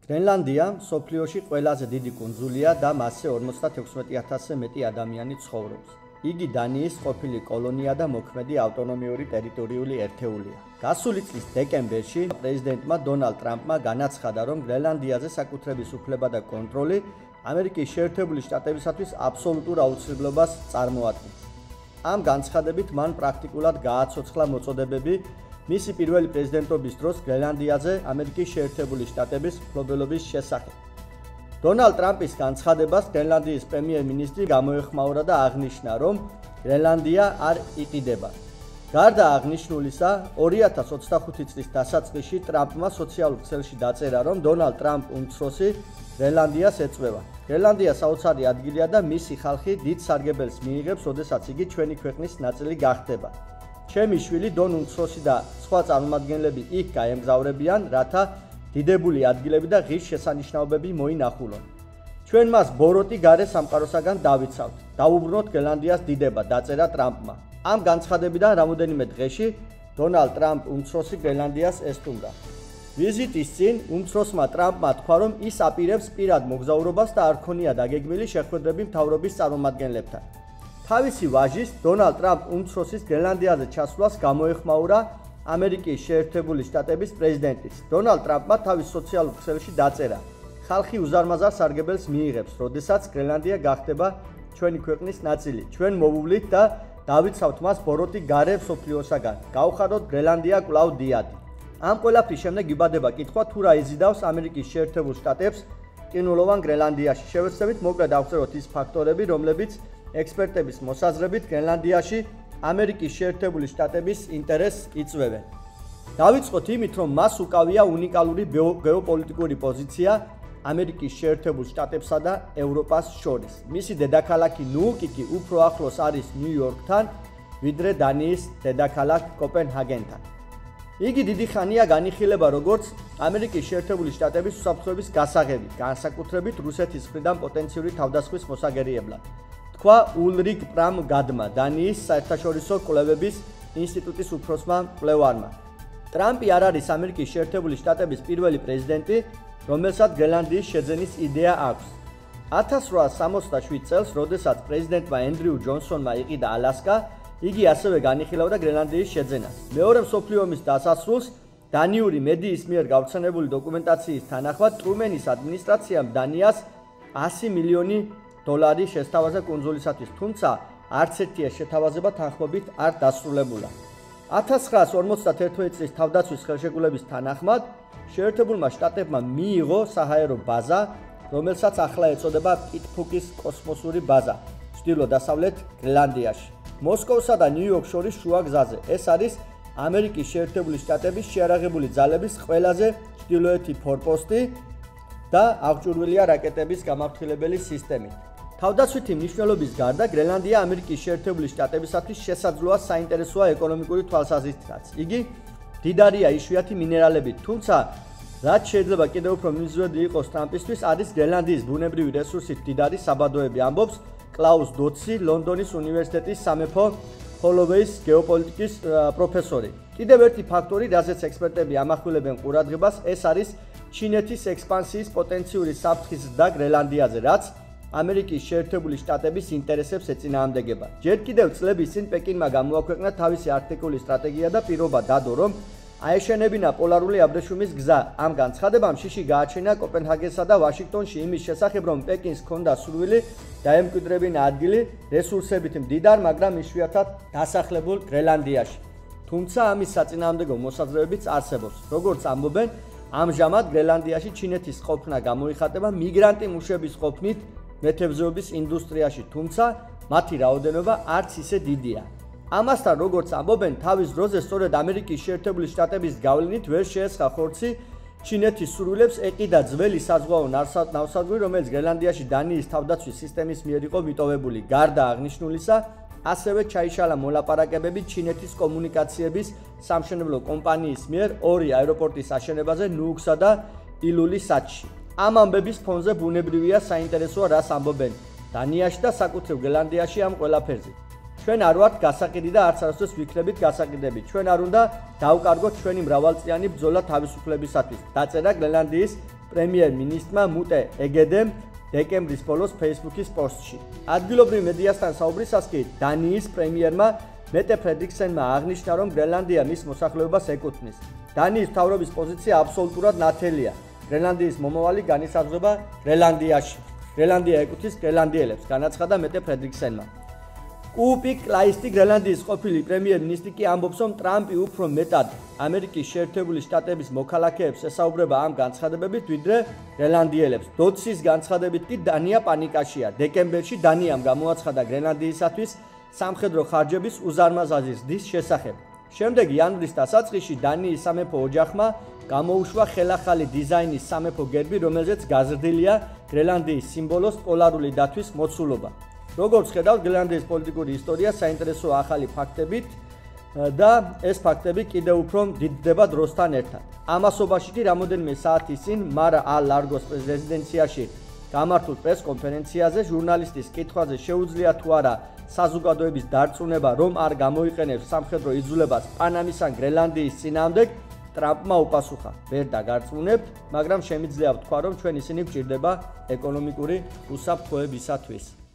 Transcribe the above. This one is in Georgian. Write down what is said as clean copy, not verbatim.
გრენლანდია მსოფლიოში ყველაზე დიდი კუნძულია და მასზე 56,000-ზე მეტი ადამიანი ცხოვრობს. იგი დანიის ყოფილი კოლონია და მოქმედი ავტონომიური ტერიტორიული ერთეულია. გასული წლის დეკემბერში პრეზიდენტმა დონალდ ტრამპმა განაცხადა, რომ გრენლანდიაზე საკუთრების უფლება და კონტროლი ამერიკის შეერთებული შტატებისათვის აბსოლუტურ აუცილებლობას წარმოადგენს. ამ განცხადებით მან პრაქტიკულად გააცოცხლა მოწოდებები მისი პირველი პრეზიდენტობის დროს გრენლანდიაზე ამერიკის შეერთებული შტატების მფლობელობის შესახებ. დონალდ ტრამპის განცხადებას გრენლანდიის პრემიერ-მინისტრი გამოეხმაურა და აღნიშნა, რომ გრენლანდია არ იყიდება. გარდა აღნიშნულისა, 2025 წლის დასაწყისში ტრამპმა სოციალურ ქსელში დაწერა, რომ დონალდ ტრამპ უმცროსი გრენლანდიას ეწვევა. გრენლანდია საოცარი ადგილია და მისი ხალხი დიდ სარგებელს მიიღებს, როდესაც იგი ჩვენი ქვეყნის ნაწილი გახდება. ჩემი შვილი დონ უმცროსი და სხვა წარმომადგენლები იქ გაემგზავრებიან, რათა დიდებული ადგილები და ღირს შესანიშნაობები მოინახულონ. ჩვენ მას ბოროტი გარე სამყაროსაგან დავიცავთ. დავუბრუნოთ გრენლანდიას დიდება, დაწერა ტრამპმა. ამ განცხადებიდან რამოდენიმე დღეში დონალდ ტრამპ უმცროსი გრენლანდიას ესტუმრა. ვიზიტის წინ უმცროსმა ტრამპმა თქვა, რომ ის აპირებს პირად მოგზაურობას და არ ქონია დაგეგმილი შეხვედრები მთავრობის წარმომადგენლებთან. თავისი ვაჟის დონალდ ტრამპ უმცროსის გრენლანდიაზე ჩასვლას გამოეხმაურა ამერიკის შეერთებული შტატების პრეზიდენტიც. დონალდ ტრამპმა თავის სოციალურ ქსელში დაწერა: ხალხი უზარმაზარ სარგებელს მიიღებს, როდესაც გრენლანდია გახდება ჩვენი ქვეყნის ნაწილი. ჩვენ მოვუვლით და დავიცავთ მას ბოროტი გარე მსოფლიოსაგან. გავხადოთ გრენლანდია კვლავ დიადი. ამ ყველაფრის შემდეგ იბადება კითხვა, თუ რა იზიდავს ამერიკის შეერთებულ შტატებს ყინულოვან გრენლანდიაში. შევეცდებით მოკლედ დავწეროთ ის ფაქტორები, რომლებიც ექსპერტების მოსაზრებით გრენლანდიაში ამერიკის შეერთებული შტატების ინტერესს იწვევენ. დავიწყოთ იმით, რომ მას უკავია უნიკალური გეოპოლიტიკური პოზიცია ამერიკის შეერთებულ შტატებსა და ევროპას შორის. მისი დედაქალაქი ნუუკი კი უფრო ახლოს არის ნიუ-იორკთან, ვიდრე დანიის დედაქალაქ კოპენჰაგენთან. იგი დიდი ხანია განიხილება როგორც ამერიკის შეერთებული შტატების უსაფრთხოების გასაღები, განსაკუთრებით რუსეთის მხრიდან პოტენციური თავდასხმის მოსაგერიებლად. თქვა ულრიკ პრამგადმა, დანიის საერთაშორისო კვლევების ინსტიტუტის უფროსმა მკვლევარმა. ტრამპი არ არის ამერიკის შეერთებული შტატების პირველი პრეზიდენტი, რომელსაც გრენლანდიის შეძენის იდეა აქვს. 1867 წელს, როდესაც პრეზიდენტმა ენდრიუ ჯონსონმა იყიდა ალასკა, იგი ასევე განიხილავდა გრენლანდიის შეძენას. მეორე მსოფლიო ომის დასასრულს დანიური მედიის მიერ გავრცელებული დოკუმენტაციის თანახმად ტრუმენის ადმინისტრაციამ დანიას 100 მილიონი დოლარი შესთავაზა კუნძულისათვის, თუმცა არც ერთია შეთავაზება თანხმობით არ დასრულებულა. 1951 წლის თავდაცვის ხელშეკრულების თანახმად შეერთებულმა შტატებმა მიიღო საჰაერო ბაზა, რომელსაც ახლა ეწოდება პიტფუკის კოსმოსური ბაზა, ჩრდილო-დასავლეთ გრენლანდიაში. მოსკოვსა და ნიუ-იორკს შორის შუა გზაზე. ეს არის ამერიკის შეერთებული შტატების შეიარაღებული ძალების ყველაზე ჩრდილოეთი ფორპოსტი და აღჭურვილია რაკეტების გამაფრთხილებელი სისტემით. თავდაცვითი მნიშვნელობის გარდა გრენლანდია ამერიკის შეერთებული შტატებისათვის შესაძლოა საინტერესოა ეკონომიკური თვალსაზრისითაც. იგი მდიდარია იშვიათი მინერალებით, თუმცა რაც შეიძლება კიდევ უფრო მიზვედი იყოს ტრამპისთვის, არის გრენლანდიის ბუნებრივი რესურსით მდიდარი საბადოები, ამბობს კლაუს დოცი, ლონდონის უნივერსიტეტის სამეფო ჰოლოვეის გეოპოლიტიკის პროფესორი. კიდევ ერთი ფაქტორი, რაზეც ექსპერტები ამახვილებენ ყურადღებას, ეს არის ჩინეთის ექსპანსიის პოტენციური საფრთხის ზრდა გრენლანდიაზე, რაც ამერიკის შეერთებული შტატების ინტერესებს ეწინააღმდეგება. ჯერ კიდევ წლების წინ პეკინმა გამოაქვეყნა თავისი არქტიკული სტრატეგია და პირობა დადო, რომ აეშენებინა პოლარული აბრეშუმის გზა. ამ განცხადებამ შიში გააჩინა კოპენჰაგენსა და ვაშინგტონში იმის შესახებ, რომ პეკინს ჰქონდა სურვილი დაემკვიდრებინა ადგილი რესურსებით მდიდარ, მაგრამ იშვიათად დასახლებულ გრენლანდიაში. თუმცა ამის საწინააღმდეგო მოსაზრებებიც არსებობს. როგორც ამბობენ, ამჟამად გრენლანდიაში ჩინეთის ყოფნა გამოიხატება მიგრანტი მუშების ყოფნით მეთევზეობის ინდუსტრიაში, თუმცა მათი რაოდენობა არც ისე დიდია. ამასთან, როგორც ამბობენ, თავის დროზე სწორედ ამერიკის შეერთებული შტატების გავლენით ვერ შეესხა ხორცი ჩინეთის სურვილებს ეყიდა ძველი საზღვაო ნავსადგური, რომელიც გრენლანდიაში დანიის თავდაცვის სისტემის მიერ იყო მიტოვებული. გარდა აღნიშნულისა, ასევე ჩაიშალა მოლაპარაკებები ჩინეთის კომუნიკაციების სამშენებლო კომპანიის მიერ ორი აეროპორტის აშენებაზე ნუუკსა და ილულისატში. ამ ამბების ფონზე ბუნებრივია საინტერესოა, რას ამბობენ დანიაში და საკუთრივ გრენლანდიაში ამ ყველაფერზე. ჩვენ არ ვართ გასაყიდი და არც არასდროს ვიქნებით გასაყიდები. ჩვენ არ უნდა დავკარგოთ ჩვენი მრავალწლიანი ბრძოლა თავისუფლებისათვის. დაწერა გრენლანდიის პრემიერ-მინისტრმა მუტე ეგედემ დეკემბრის ბოლოს Facebook-ის პოსტში. ადგილობრივ მედიასთან საუბრისას კი დანიის პრემიერმა მეტე ფრედრიკსენმა აღნიშნა, რომ გრენლანდია მის მოსახლეობას ეკუთვნის. დანიის მთავრობის პოზიცია აბსოლუტურად ნათელია. გრენლანდიის მომავალი განისაზღვრება გრენლანდიაში. გრენლანდია ეკუთვნის გრენლანდიელებს, განაცხადა მეტე ფრედრიკსენმა. კუპი კლაისტი გრენლანდიის ყოფილი პრემიერ-მინისტრი კი ამბობს, რომ ტრამპი უფრო მეტად ამერიკის შეერთებული შტატების მოქალაქეებს ესაუბრება ამ განცხადებებით, ვიდრე გრენლანდიელებს. დოცის განცხადებით კი დანია პანიკაშია. დეკემბერში დანიამ გამოაცხადა გრენლანდიისათვის სამხედრო ხარჯების უზარმაზარი ზრდის შესახებ. შემდეგ იანვრის დასაწყისში დანიის სამეფო ოჯახმა გამოუშვა ხელახალი დიზაინის სამეფო გერბი, რომელზეც გაზრდილია გრენლანდიის სიმბოლოს პოლარული დათვის მოცულობა. როგორც ხედავთ, გრენლანდიის პოლიტიკური ისტორია საინტერესო ახალი ფაქტებით და ეს ფაქტები კიდევ უფრო დიდდება დროსთან ერთად. ამასობაში კი რამოდენიმე საათის წინ მარა ალ-ლარგოს რეზიდენციაში გამართულ პრეს-კონფერენციაზე ჟურნალისტის კითხვაზე შეუძლია თუ არა საზოგადოების დარწმუნება, რომ არ გამოიყენებს სამხედრო იძულებას პანამის ან გრენლანდიის წინააღმდეგ, ტრამპმა უპასუხა: ვერ დაგარწმუნებთ, მაგრამ შემიძლია ვთქვა, რომ ჩვენ ისინი გვჭირდება ეკონომიკური უსაფრთხოებისათვის.